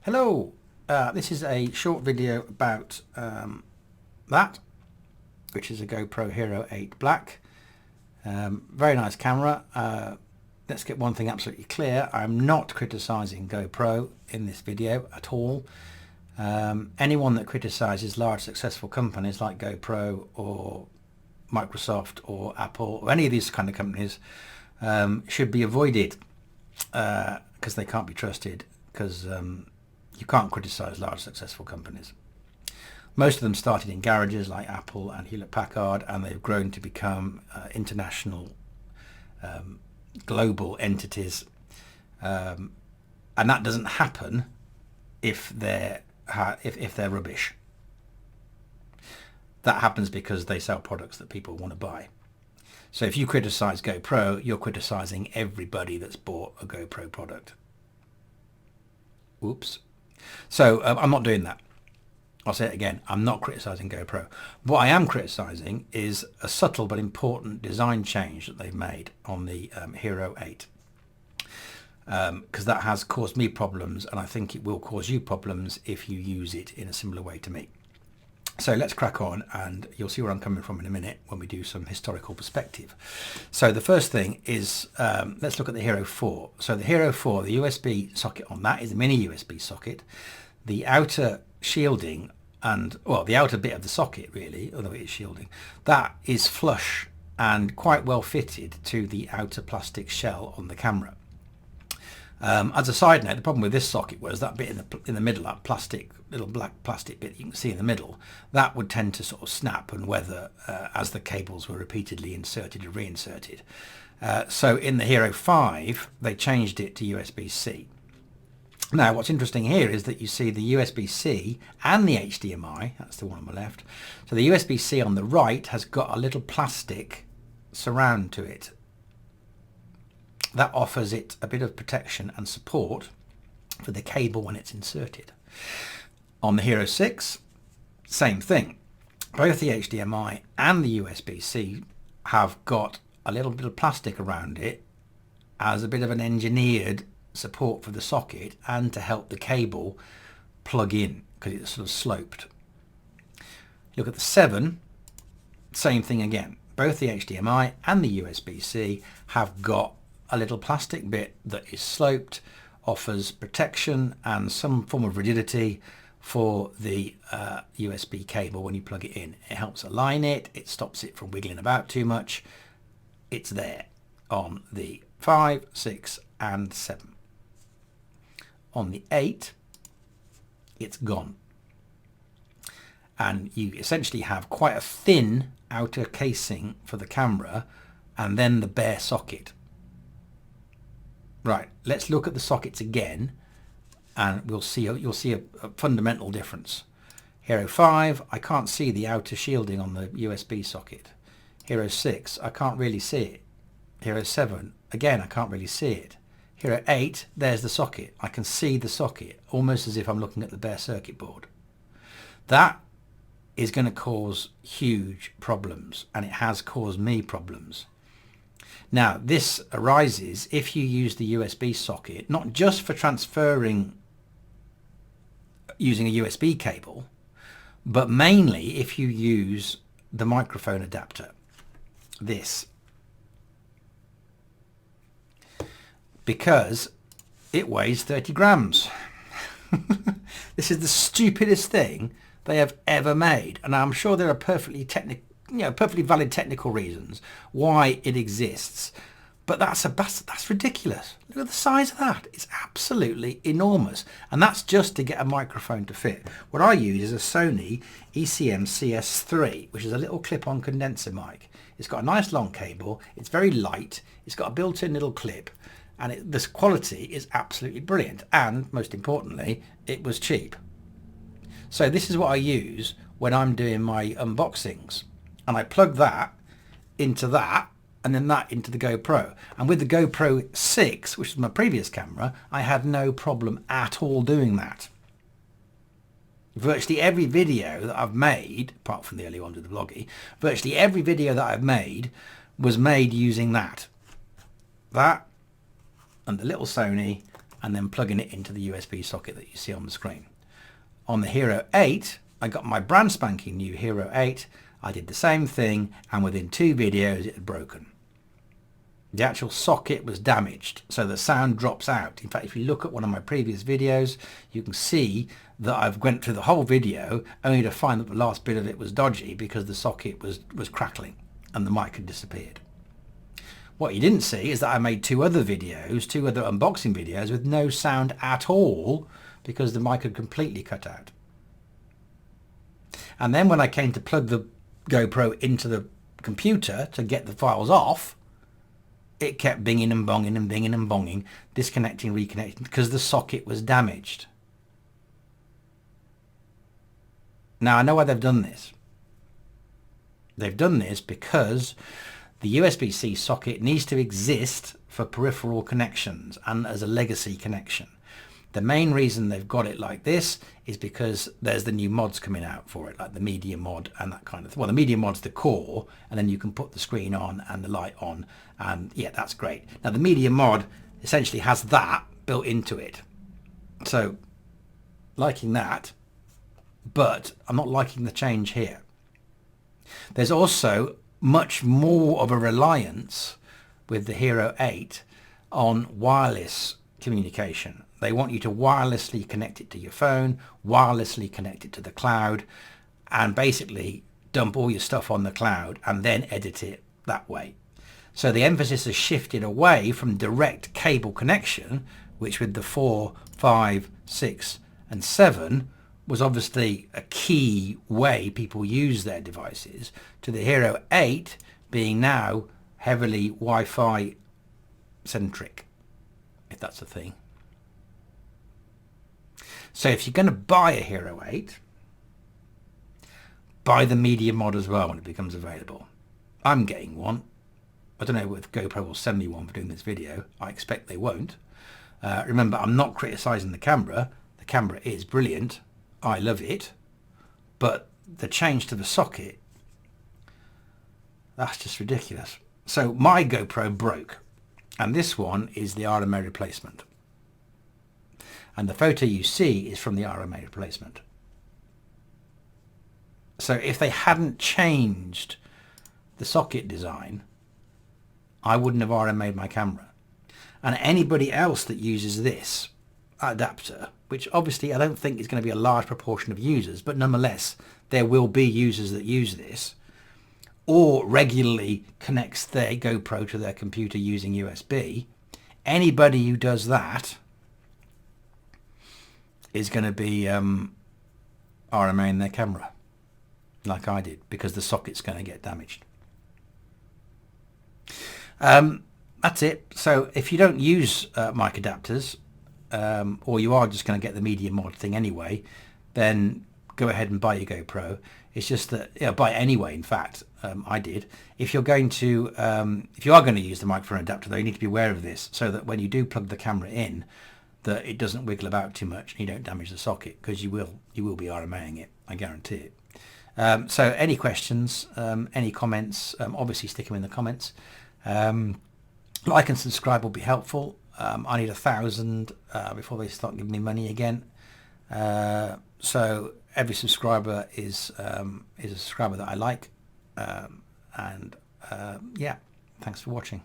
Hello, this is a short video about that, which is a GoPro HERO 8 Black. Very nice camera. Let's get one thing absolutely clear. I'm not criticising GoPro in this video at all. Anyone that criticises large successful companies like GoPro or Microsoft or Apple or any of these kind of companies should be avoided because they can't be trusted, because you can't criticise large successful companies. Most of them started in garages like Apple and Hewlett-Packard, and they've grown to become international, global entities, and that doesn't happen if they're rubbish. That happens because they sell products that people want to buy. So if you criticise GoPro, you're criticising everybody that's bought a GoPro product. Oops. So I'm not doing that. I'll say it again. I'm not criticising GoPro. What I am criticising is a subtle but important design change that they've made on the HERO 8. Because that has caused me problems, and I think it will cause you problems if you use it in a similar way to me. So let's crack on, and you'll see where I'm coming from in a minute when we do some historical perspective. So the first thing is, let's look at the HERO 4. So the HERO 4, the USB socket on that is a mini USB socket. The outer shielding and, well, the outer bit of the socket really, although it is shielding, that is flush and quite well fitted to the outer plastic shell on the camera. As a side note, the problem with this socket was that bit in the middle, that plastic, little black plastic bit you can see in the middle, that would tend to sort of snap and weather as the cables were repeatedly inserted and reinserted. So in the HERO 5, they changed it to USB-C. Now, what's interesting here is that you see the USB-C and the HDMI, that's the one on the left. So the USB-C on the right has got a little plastic surround to it. That offers it a bit of protection and support for the cable when it's inserted. On the HERO 6, same thing. Both the HDMI and the USB-C have got a little bit of plastic around it as a bit of an engineered support for the socket and to help the cable plug in, because it's sort of sloped. Look at the 7, same thing again. Both the HDMI and the USB-C have got a little plastic bit that is sloped, offers protection and some form of rigidity for the USB cable when you plug it in. It helps align it, it stops it from wiggling about too much. It's there on the 5, 6 and 7. On the 8, it's gone. And you essentially have quite a thin outer casing for the camera and then the bare socket. Right, let's look at the sockets again, and you'll see a fundamental difference. HERO 5, I can't see the outer shielding on the USB socket. HERO 6, I can't really see it. HERO 7, again, I can't really see it. HERO 8, there's the socket. I can see the socket, almost as if I'm looking at the bare circuit board. That is going to cause huge problems, and it has caused me problems. Now, this arises if you use the USB socket, not just for transferring using a USB cable, but mainly if you use the microphone adapter, this, because it weighs 30 grams. This is the stupidest thing they have ever made, and I'm sure there are perfectly valid technical reasons why it exists, but that's ridiculous. Look at the size of that. It's absolutely enormous, and that's just to get a microphone to fit. What I use is a Sony ECM CS3, which is a little clip-on condenser mic. It's got a nice long cable, it's very light, it's got a built-in little clip, and this quality is absolutely brilliant, and most importantly, it was cheap. So this is what I use when I'm doing my unboxings. And I plug that into that, and then that into the GoPro. And with the GoPro 6, which is my previous camera, I had no problem at all doing that. Virtually every video that I've made, apart from the early ones with the vloggy, virtually every video that I've made was made using that. That and the little Sony and then plugging it into the USB socket that you see on the screen. On the Hero 8, I got my brand spanking new Hero 8. I did the same thing, and within 2 videos it had broken. The actual socket was damaged, so the sound drops out. In fact, if you look at one of my previous videos, you can see that I've went through the whole video only to find that the last bit of it was dodgy because the socket was crackling and the mic had disappeared. What you didn't see is that I made 2 other videos, 2 other unboxing videos with no sound at all because the mic had completely cut out. And then when I came to plug the GoPro into the computer to get the files off, it kept binging and bonging and binging and bonging, disconnecting, reconnecting, because the socket was damaged. Now I know why they've done this. They've done this because the USB-C socket needs to exist for peripheral connections and as a legacy connection. The main reason they've got it like this is because there's the new mods coming out for it, like the media mod and that kind of thing. Well, the media mod's the core, and then you can put the screen on and the light on, and yeah, that's great. Now the media mod essentially has that built into it. So, liking that, but I'm not liking the change here. There's also much more of a reliance with the Hero 8 on wireless communication. They want you to wirelessly connect it to your phone, wirelessly connect it to the cloud, and basically dump all your stuff on the cloud and then edit it that way. So the emphasis has shifted away from direct cable connection, which with the 4, 5, 6 and 7 was obviously a key way people use their devices, to the Hero 8 being now heavily Wi-Fi centric, if that's a thing. So if you're going to buy a Hero 8, buy the media mod as well when it becomes available. I'm getting one. I don't know if GoPro will send me one for doing this video. I expect they won't. Remember, I'm not criticising the camera. The camera is brilliant. I love it. But the change to the socket, that's just ridiculous. So my GoPro broke, and this one is the RMA replacement. And the photo you see is from the RMA replacement. So if they hadn't changed the socket design, I wouldn't have RMA'd my camera. And anybody else that uses this adapter, which obviously I don't think is going to be a large proportion of users, but nonetheless, there will be users that use this, or regularly connects their GoPro to their computer using USB, anybody who does that is going to be RMAing their camera, like I did, because the socket's going to get damaged. That's it. So if you don't use mic adapters, or you are just going to get the media mod thing anyway, then go ahead and buy your GoPro. It's just that, buy it anyway. In fact, I did. If you're going to, if you are going to use the microphone adapter, though, you need to be aware of this, so that when you do plug the camera in, that it doesn't wiggle about too much and you don't damage the socket, because you will be RMAing it, I guarantee it. So any questions, any comments, obviously stick them in the comments. Like and subscribe will be helpful. I need 1,000 before they start giving me money again. So every subscriber is a subscriber that I like. Yeah, thanks for watching.